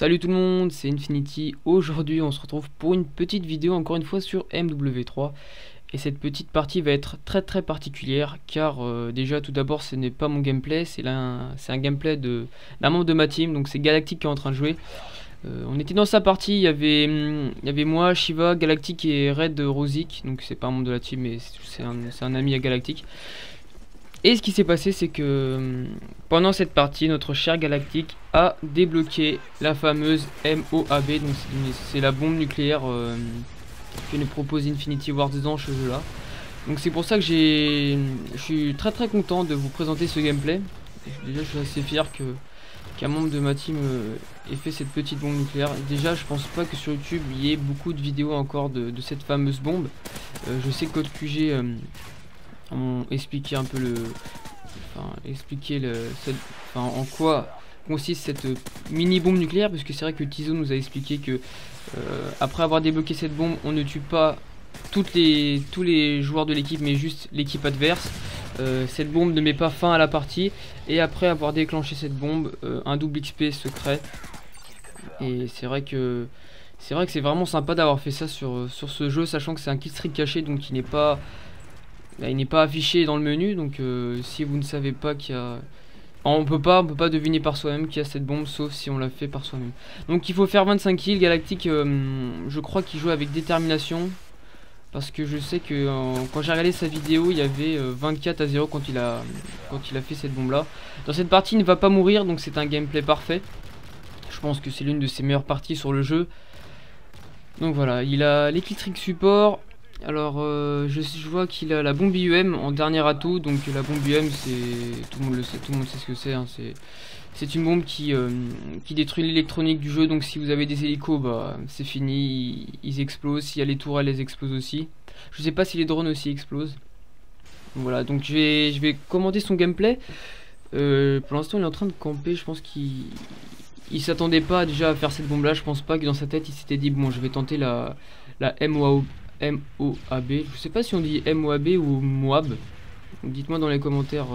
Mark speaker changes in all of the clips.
Speaker 1: Salut tout le monde, c'est Infinity. Aujourd'hui on se retrouve pour une petite vidéo encore une fois sur MW3. Et cette petite partie va être très particulière car déjà tout d'abord ce n'est pas mon gameplay, c'est un gameplay d'un membre de ma team, donc c'est Galactic qui est en train de jouer. On était dans sa partie, il y avait moi, Shiva, Galactic et Red Rosic, donc c'est pas un membre de la team mais c'est un ami à Galactic. Et ce qui s'est passé, c'est que pendant cette partie, notre cher Galactic a débloqué la fameuse MOAB, donc c'est la bombe nucléaire que nous propose Infinity Ward dans ce jeu là. Donc c'est pour ça que je suis très content de vous présenter ce gameplay. Déjà je suis assez fier qu'un membre de ma team ait fait cette petite bombe nucléaire. Déjà je pense pas que sur YouTube il y ait beaucoup de vidéos encore de cette fameuse bombe. Je sais que Code QG ont expliqué un peu en quoi consiste cette mini bombe nucléaire, parce que c'est vrai que Tizo nous a expliqué que après avoir débloqué cette bombe on ne tue pas tous les joueurs de l'équipe mais juste l'équipe adverse. Cette bombe ne met pas fin à la partie et après avoir déclenché cette bombe un double XP se crée, et c'est vrai que c'est vraiment sympa d'avoir fait ça sur ce jeu, sachant que c'est un killstreak caché, donc il n'est pas affiché dans le menu. Donc si vous ne savez pas qu'il y a... on peut pas deviner par soi-même qu'il y a cette bombe, sauf si on l'a fait par soi-même. Donc il faut faire 25 kills. Galactic, je crois qu'il joue avec détermination, parce que je sais que quand j'ai regardé sa vidéo il y avait 24-0 quand il a fait cette bombe là. Dans cette partie il ne va pas mourir, donc c'est un gameplay parfait. Je pense que c'est l'une de ses meilleures parties sur le jeu. Donc voilà, il a les killstreak support. Alors je vois qu'il a la bombe IEM en dernier atout. Donc la bombe IEM, c'est, tout le monde le sait, tout le monde sait ce que c'est, hein. C'est une bombe qui détruit l'électronique du jeu. Donc si vous avez des hélicos, bah c'est fini, ils explosent. S'il y a les tourelles, elles explosent aussi. Je sais pas si les drones aussi explosent. Donc, voilà, donc je vais commenter son gameplay. Pour l'instant il est en train de camper. Je pense qu'il s'attendait pas déjà à faire cette bombe là. Je pense pas que dans sa tête il s'était dit bon, je vais tenter la MOAB. Je sais pas si on dit MOAB ou MOAB. Dites-moi dans les commentaires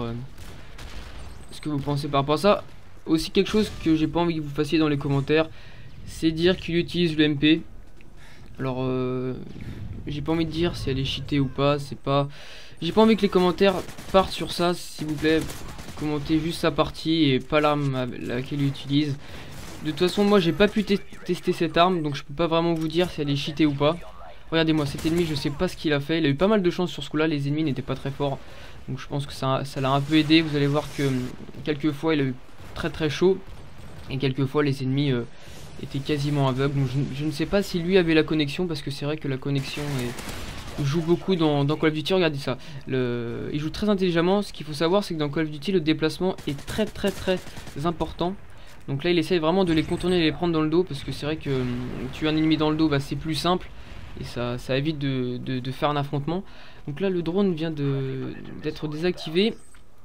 Speaker 1: ce que vous pensez par rapport à ça. Aussi quelque chose que j'ai pas envie que vous fassiez dans les commentaires, c'est dire qu'il utilise le MP. Alors j'ai pas envie de dire si elle est cheatée ou pas. J'ai pas envie que les commentaires partent sur ça. S'il vous plaît, commentez juste sa partie et pas l'arme laquelle il utilise. De toute façon moi j'ai pas pu tester cette arme, donc je peux pas vraiment vous dire si elle est cheatée ou pas. Regardez-moi cet ennemi, je sais pas ce qu'il a fait. Il a eu pas mal de chance sur ce coup là, les ennemis n'étaient pas très forts. Donc je pense que ça l'a un peu aidé. Vous allez voir que quelques fois il a eu très chaud, et quelques fois les ennemis étaient quasiment aveugles. Donc je ne sais pas si lui avait la connexion, parce que c'est vrai que la connexion joue beaucoup dans Call of Duty. Regardez ça, il joue très intelligemment. Ce qu'il faut savoir, c'est que dans Call of Duty le déplacement est très important. Donc là il essaye vraiment de les contourner et les prendre dans le dos, parce que c'est vrai que tuer un ennemi dans le dos, bah, c'est plus simple. Et ça évite de faire un affrontement. Donc là le drone vient d'être désactivé,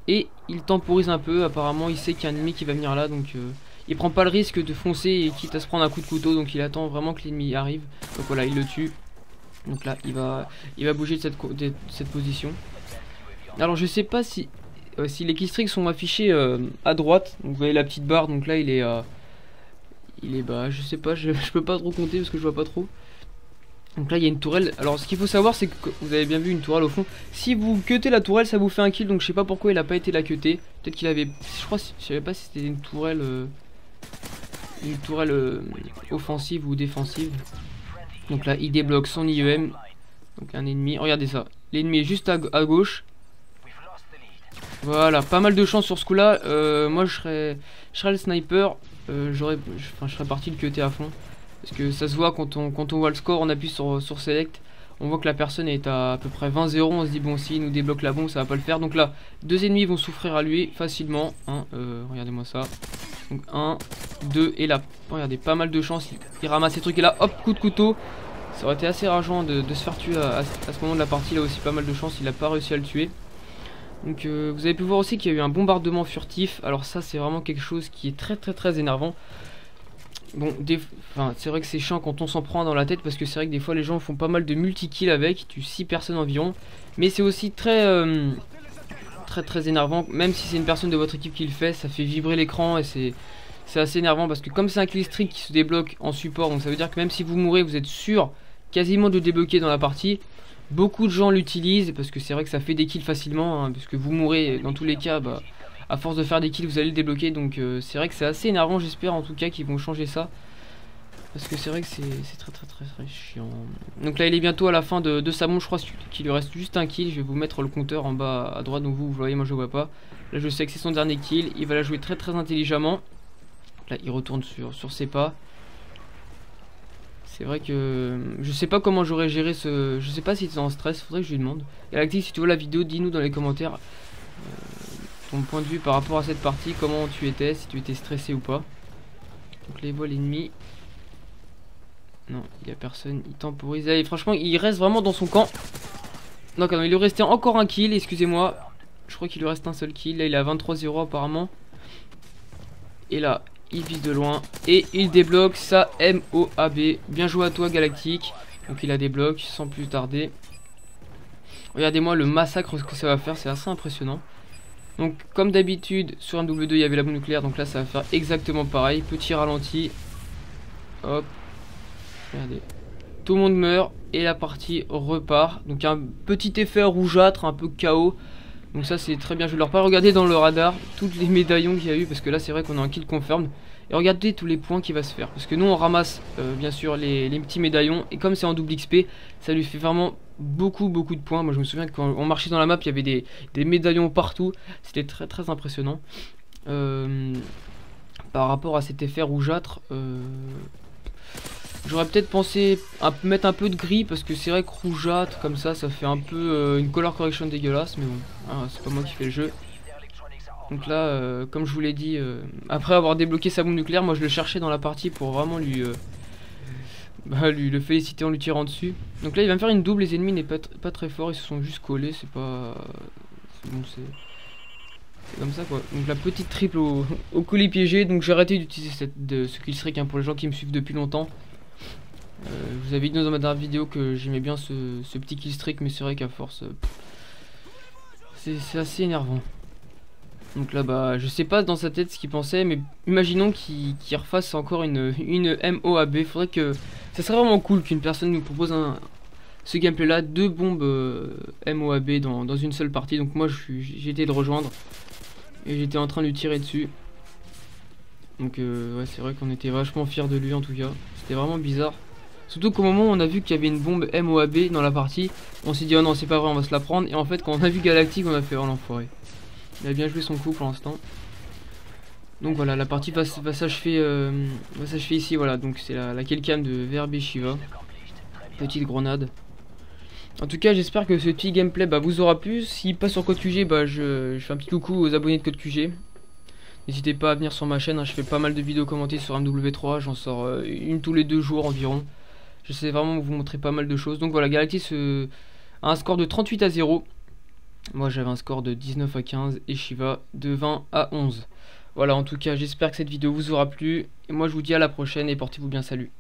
Speaker 1: et il temporise un peu. Apparemment il sait qu'il y a un ennemi qui va venir là, donc il prend pas le risque de foncer et quitte à se prendre un coup de couteau. Donc il attend vraiment que l'ennemi arrive. Donc voilà, il le tue. Donc là il va bouger de cette position. Alors je sais pas si les killstreaks sont affichés à droite. Donc vous voyez la petite barre, donc là il est bah je sais pas, je peux pas trop compter parce que je vois pas trop. Donc là il y a une tourelle. Alors ce qu'il faut savoir, c'est que vous avez bien vu une tourelle au fond. Si vous cuttez la tourelle, ça vous fait un kill. Donc je sais pas pourquoi il a pas été la cutter. Peut-être qu'il avait, je savais pas si c'était une tourelle offensive ou défensive. Donc là il débloque son IEM. Donc un ennemi, regardez ça, l'ennemi est juste à gauche. Voilà, pas mal de chance sur ce coup là. Moi je serais le sniper. Je serais parti le cutter à fond. Parce que ça se voit quand on voit le score, on appuie sur Select, on voit que la personne est à peu près 20-0, on se dit bon, s'il nous débloque la bombe ça va pas le faire. Donc là, deux ennemis vont souffrir à lui facilement, hein, regardez-moi ça. Donc 1, 2 et là, regardez, pas mal de chance, il ramasse ces trucs et là, hop, coup de couteau. Ça aurait été assez rageant de se faire tuer à ce moment de la partie. Là aussi pas mal de chance, il a pas réussi à le tuer. Donc vous avez pu voir aussi qu'il y a eu un bombardement furtif. Alors ça c'est vraiment quelque chose qui est très énervant. Bon, c'est vrai que c'est chiant quand on s'en prend dans la tête, parce que c'est vrai que des fois les gens font pas mal de multi-kills avec, ils tuent 6 personnes environ. Mais c'est aussi très énervant, même si c'est une personne de votre équipe qui le fait, ça fait vibrer l'écran et c'est assez énervant parce que comme c'est un kill streak qui se débloque en support, donc ça veut dire que même si vous mourrez, vous êtes sûr quasiment de débloquer dans la partie. Beaucoup de gens l'utilisent parce que c'est vrai que ça fait des kills facilement, hein, parce que vous mourrez dans tous les cas, bah, à force de faire des kills vous allez le débloquer. Donc c'est vrai que c'est assez énervant, j'espère en tout cas qu'ils vont changer ça. Parce que c'est vrai que c'est très chiant. Donc là il est bientôt à la fin de sa bombe, je crois qu'il lui reste juste un kill. Je vais vous mettre le compteur en bas à droite, donc vous voyez, moi je vois pas. Là je sais que c'est son dernier kill, il va la jouer très intelligemment. Là il retourne sur ses pas. C'est vrai que je sais pas comment j'aurais géré ce... Je sais pas si tu es en stress, faudrait que je lui demande. Et Galactic, si tu vois la vidéo, dis-nous dans les commentaires ton point de vue par rapport à cette partie, comment tu étais, si tu étais stressé ou pas. Donc les vols ennemis. Non, il y a personne, il temporise. Et franchement, il reste vraiment dans son camp. Non, il lui restait encore un kill, excusez-moi. Je crois qu'il lui reste un seul kill. Là, il est à 23-0 apparemment. Et là, il vise de loin et il débloque sa MOAB. Bien joué à toi Galactic. Donc il a débloqué sans plus tarder. Regardez-moi le massacre que ça va faire, c'est assez impressionnant. Donc comme d'habitude sur MW2 il y avait la bombe nucléaire, donc là ça va faire exactement pareil. Petit ralenti. Hop. Regardez. Tout le monde meurt et la partie repart. Donc un petit effet rougeâtre, un peu chaos. Donc ça c'est très bien, je vais leur pas regarder dans le radar toutes les médaillons qu'il y a eu, parce que là c'est vrai qu'on a un kill confirmed. Et regardez tous les points qu'il va se faire, parce que nous on ramasse bien sûr les petits médaillons, et comme c'est en double XP, ça lui fait vraiment beaucoup de points. Moi je me souviens que quand on marchait dans la map il y avait des médaillons partout, c'était très impressionnant. Par rapport à cet effet rougeâtre, j'aurais peut-être pensé à mettre un peu de gris, parce que c'est vrai que rougeâtre comme ça fait un peu une color correction dégueulasse, mais bon, c'est pas moi qui fais le jeu. Donc là, comme je vous l'ai dit, après avoir débloqué sa bombe nucléaire, moi je le cherchais dans la partie pour vraiment lui le féliciter en lui tirant dessus. Donc là il va me faire une double, les ennemis n'est pas très fort, ils se sont juste collés, c'est pas... Bon, c'est comme ça quoi. Donc la petite triple au colis piégé, donc j'ai arrêté d'utiliser ce kill streak hein, pour les gens qui me suivent depuis longtemps. Je vous avais dit dans ma dernière vidéo que j'aimais bien ce petit kill streak, mais c'est vrai qu'à force c'est assez énervant. Donc là bah je sais pas dans sa tête ce qu'il pensait, mais imaginons qu'il refasse encore une MOAB. Faudrait que... Ça serait vraiment cool qu'une personne nous propose ce gameplay là, 2 bombes MOAB dans une seule partie. Donc moi j'ai été le rejoindre et j'étais en train de lui tirer dessus. Donc ouais c'est vrai qu'on était vachement fiers de lui en tout cas. C'était vraiment bizarre. Surtout qu'au moment où on a vu qu'il y avait une bombe MOAB dans la partie, on s'est dit oh non c'est pas vrai, on va se la prendre. Et en fait quand on a vu Galactic on a fait oh l'enfoiré. Il a bien joué son coup pour l'instant. Donc voilà, la partie va s'achever ici. Voilà, donc c'est la killcam de VRB Shiva. Petite grenade. En tout cas j'espère que ce petit gameplay vous aura plu. S'il passe sur Code QG, je fais un petit coucou aux abonnés de Code QG. N'hésitez pas à venir sur ma chaîne, hein, je fais pas mal de vidéos commentées sur MW3. J'en sors une tous les 2 jours environ. J'essaie vraiment de vous montrer pas mal de choses. Donc voilà, Galactic a un score de 38-0. Moi j'avais un score de 19-15 et Shiva de 20-11. Voilà, en tout cas j'espère que cette vidéo vous aura plu. Et moi je vous dis à la prochaine et portez-vous bien, salut.